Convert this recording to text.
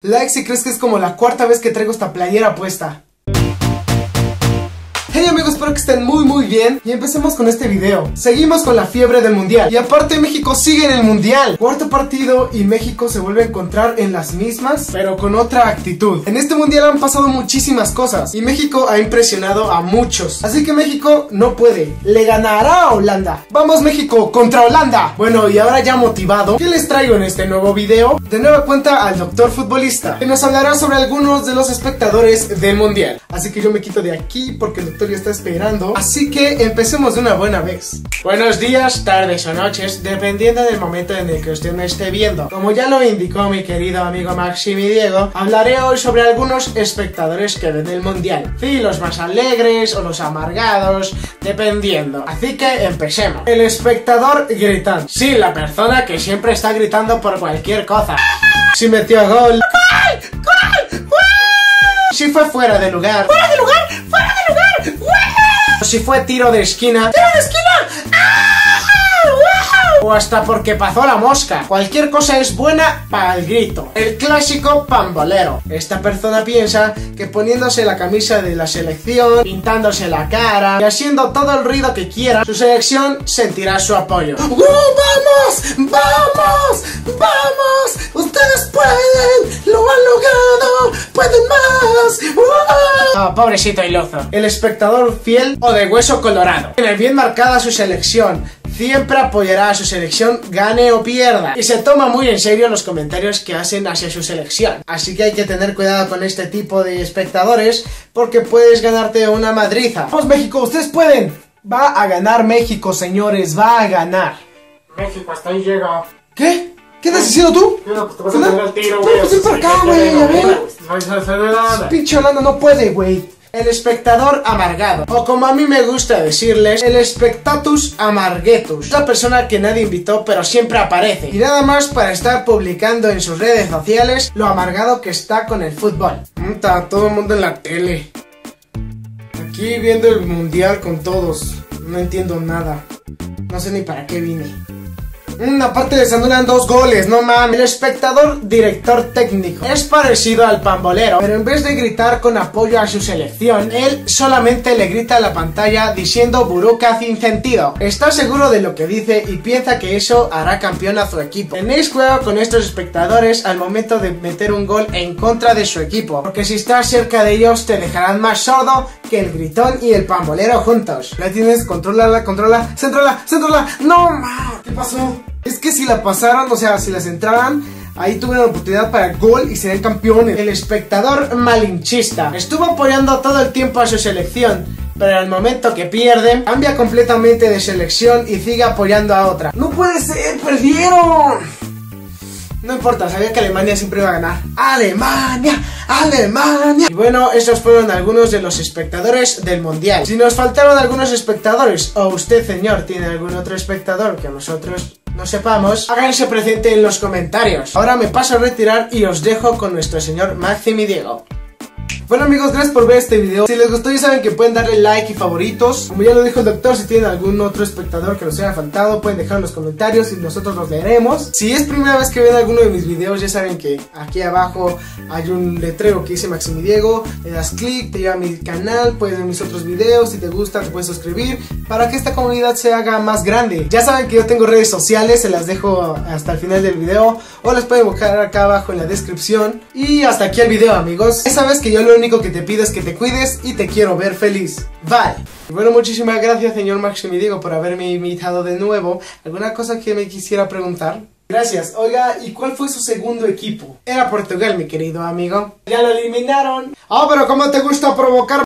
Like si crees que es como la cuarta vez que traigo esta playera puesta. Hey amigos, espero que estén muy bien y empecemos con este video. Seguimos con la fiebre del mundial y aparte México sigue en el mundial. Cuarto partido y México se vuelve a encontrar en las mismas, pero con otra actitud. En este mundial han pasado muchísimas cosas y México ha impresionado a muchos. Así que México no puede, le ganará a Holanda. Vamos México contra Holanda. Bueno, y ahora ya motivado, ¿qué les traigo en este nuevo video? De nueva cuenta al doctor futbolista, que nos hablará sobre algunos de los espectadores del mundial. Así que yo me quito de aquí porque el doctor ya está esperando, así que empecemos de una buena vez. Buenos días, tardes o noches, dependiendo del momento en el que usted me esté viendo. Como ya lo indicó mi querido amigo Maximi Diego, hablaré hoy sobre algunos espectadores que ven el mundial. Sí, los más alegres o los amargados, dependiendo. Así que empecemos. El espectador gritando. Sí, la persona que siempre está gritando por cualquier cosa. Si metió gol. ¡Gol! ¡Gol! ¡Gol! Si fue fuera de lugar. ¡Fuera de lugar! ¡Fuera de lugar! Si fue tiro de esquina. ¡Tiro de esquina! ¡Ah! ¡Wow! O hasta porque pasó la mosca. Cualquier cosa es buena para el grito. El clásico pambolero. Esta persona piensa que poniéndose la camisa de la selección, pintándose la cara y haciendo todo el ruido que quiera, su selección sentirá su apoyo. ¡Vamos! ¡Vamos! ¡Vamos! ¡Ustedes pueden! ¡Lo han logrado! ¡Pueden más! Oh, pobrecito iluso. El espectador fiel o de hueso colorado. Tiene bien marcada su selección. Siempre apoyará a su selección, gane o pierda. Y se toma muy en serio los comentarios que hacen hacia su selección. Así que hay que tener cuidado con este tipo de espectadores, porque puedes ganarte una madriza. ¡Vamos México! ¡Ustedes pueden! Va a ganar México, señores, va a ganar. México, hasta ahí llega. ¿Qué? ¿Qué estás diciendo tú? Yo no, pues te vas a pegar el tiro, güey. Pues para acá, güey, a ver. Pinche Holanda no puede, güey. El espectador amargado, o como a mí me gusta decirles, el spectatus amargetus. Es la persona que nadie invitó pero siempre aparece, y nada más para estar publicando en sus redes sociales lo amargado que está con el fútbol. Está todo el mundo en la tele, aquí viendo el mundial con todos. No entiendo nada, no sé ni para qué vine. Aparte les anulan 2 goles, no mames. El espectador director técnico es parecido al pambolero, pero en vez de gritar con apoyo a su selección, él solamente le grita a la pantalla diciendo buruca sin sentido. Está seguro de lo que dice y piensa que eso hará campeón a su equipo. Tenéis cuidado con estos espectadores al momento de meter un gol en contra de su equipo, porque si estás cerca de ellos te dejarán más sordo que el gritón y el pambolero juntos. La tienes, contrólala, céntrala. No mames, ¿qué pasó? Es que si la pasaran, o sea, si las entraran, ahí tuvieron la oportunidad para gol y serían campeones. El espectador malinchista estuvo apoyando todo el tiempo a su selección, pero al momento que pierden, cambia completamente de selección y sigue apoyando a otra. ¡No puede ser! ¡Perdieron! No importa, sabía que Alemania siempre iba a ganar. ¡Alemania! ¡Alemania! Y bueno, esos fueron algunos de los espectadores del mundial. Si nos faltaron algunos espectadores, o usted, señor, tiene algún otro espectador que nosotros no sepamos, háganse presente en los comentarios. Ahora me paso a retirar y os dejo con nuestro señor Maximi Diego. Bueno amigos, gracias por ver este video. Si les gustó ya saben que pueden darle like y favoritos. Como ya lo dijo el doctor, si tienen algún otro espectador que nos haya faltado, pueden dejar en los comentarios y nosotros los leeremos. Si es primera vez que ven alguno de mis videos, ya saben que aquí abajo hay un letrero que dice Maximi Diego. Le das clic, te lleva a mi canal, puedes ver mis otros videos. Si te gusta te puedes suscribir para que esta comunidad se haga más grande. Ya saben que yo tengo redes sociales, se las dejo hasta el final del video, o las pueden buscar acá abajo en la descripción. Y hasta aquí el video amigos. Ya sabes que yo lo único que te pido es que te cuides y te quiero ver feliz. Bye. Y bueno, muchísimas gracias señor Maximi Diego por haberme invitado de nuevo. ¿Alguna cosa que me quisiera preguntar? Gracias. Oiga, ¿y cuál fue su segundo equipo? Era Portugal, mi querido amigo. Ya lo eliminaron. Ah, pero ¿cómo te gusta provocar?